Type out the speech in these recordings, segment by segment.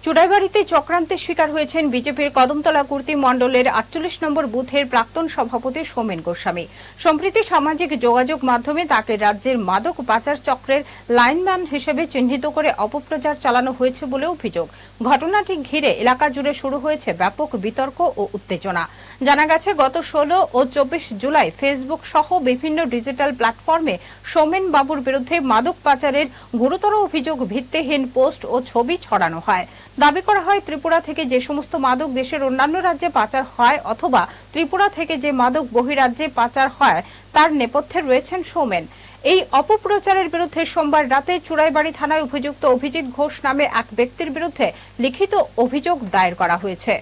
চুড়াইবাড়িতে চক্রান্তের শিকার হয়েছেন বিজেপির কদমতলা কুর্তি মণ্ডলের ৪৮ নম্বর বুথের প্রাক্তন সভাপতি সৌমেন গোস্বামী। সম্প্রতি সামাজিক যোগাযোগ মাধ্যমে তাকে রাজ্যের মাদক পাচার চক্রের লাইনম্যান হিসেবে চিহ্নিত করে অপপ্রচার চালানো হয়েছে বলে অভিযোগ। ঘটনাটি ঘিরে এলাকা জুড়ে শুরু হয়েছে ব্যাপক বিতর্ক ও উত্তেজনা। জানা গেছে, গত ১৬ ও ২৪ জুলাই ফেসবুক সহ বিভিন্ন ডিজিটাল প্ল্যাটফর্মে সৌমেন বাবুর বিরুদ্ধে মাদক পাচারের গুরুতর অভিযোগ ভিত্তিহীন পোস্ট ও ছবি ছড়ানো হয়। দাবি করা হয়, ত্রিপুরা থেকে যে সমস্ত মাদক দেশের অন্যান্য রাজ্যে পাচার হয় অথবা ত্রিপুরা থেকে যে মাদক বহিরাজ্যে পাচার হয় তার নেপথ্যে রয়েছেন সৌমেন। এই অপপ্রচারের বিরুদ্ধে সোমবার রাতে চুড়াইবাড়ি থানায় অভিযুক্ত অভিজিৎ ঘোষ নামে এক ব্যক্তির বিরুদ্ধে লিখিত অভিযোগ দায়ের করা হয়েছে।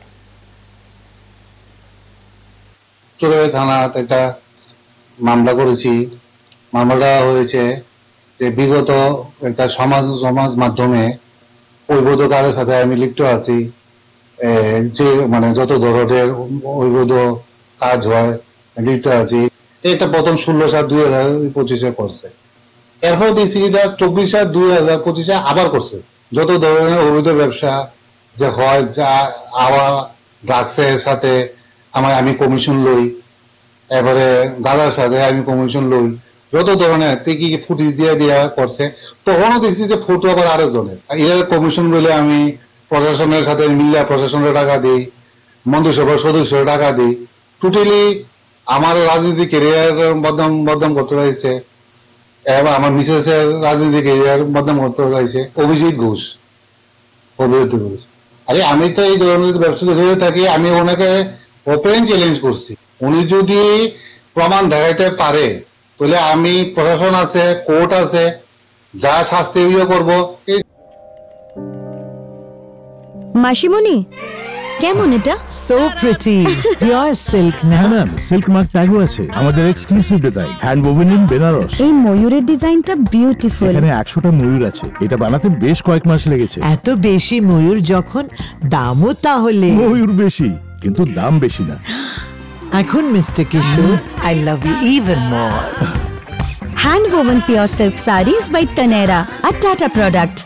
চুড়াইবাড়ি থানাতে একটা মামলা করেছি। মামলাটা হয়েছে যে বিগত একটা সমাজ মাধ্যমে অবৈধ কাজের সাথে আমি লিপ্ত আছি। যে মানে যত ধরনের অবৈধ কাজ হয় লিপ্ত আছি। এটা প্রথম 16/7/2025 করছে। এরপর দেখছি যে 24/7/2025 আবার করছে। যত ধরনের অবৈধ ব্যবসা যে হয়, যা আবার ড্রাগসের সাথে আমি কমিশন লই, এবারে গাঁজার সাথে আমি কমিশন লই, যত ধরনের কি ফুটেজ দিয়ে করছে। তখনও দেখছি যে ফটো আবার আরো জনের এর কমিশন বলে আমি প্রশাসনের সাথে মিলিয়ে প্রশাসনের টাকা দিই, মন্ত্রিসভার সদস্যের টাকা দিই। টোটালি আমার রাজনীতি ক্যারিয়ার বদনাম করতে চাইছে, এবার আমার মিসেসের রাজনীতি ক্যারিয়ার বদনাম করতে চাইছে অভিজিৎ ঘোষ। আরে আমি তো এই ধরনের ব্যবসাতে জড়িয়ে থাকি। আমি ওনাকে ওপেন চ্যালেঞ্জ করছি, উনি যদি প্রমাণ দেখাইতে পারে তাহলে আমি প্রশাসন আছে, কোর্ট আছে, যা শাস্তি করবো। মাসিমণি, কেমন এটা? সো প্রিটি, পিওর সিল্ক না? ম্যাম, সিল্ক মার্ক ট্যাগও আছে। আমাদের exclusive design, hand woven in Banaras. এই ময়ূরের ডিজাইনটা বিউটিফুল। এখানে 100টা ময়ূর আছে। এটা বানাতে বেশ কয়েক মাস লেগেছে। এত বেশি ময়ূর যখন, দামও তাহলে? ময়ূর বেশি, কিন্তু দাম বেশি না। এখন mister Kishore, I love you even more. Hand woven pure silk sarees by Taneira, a Tata product.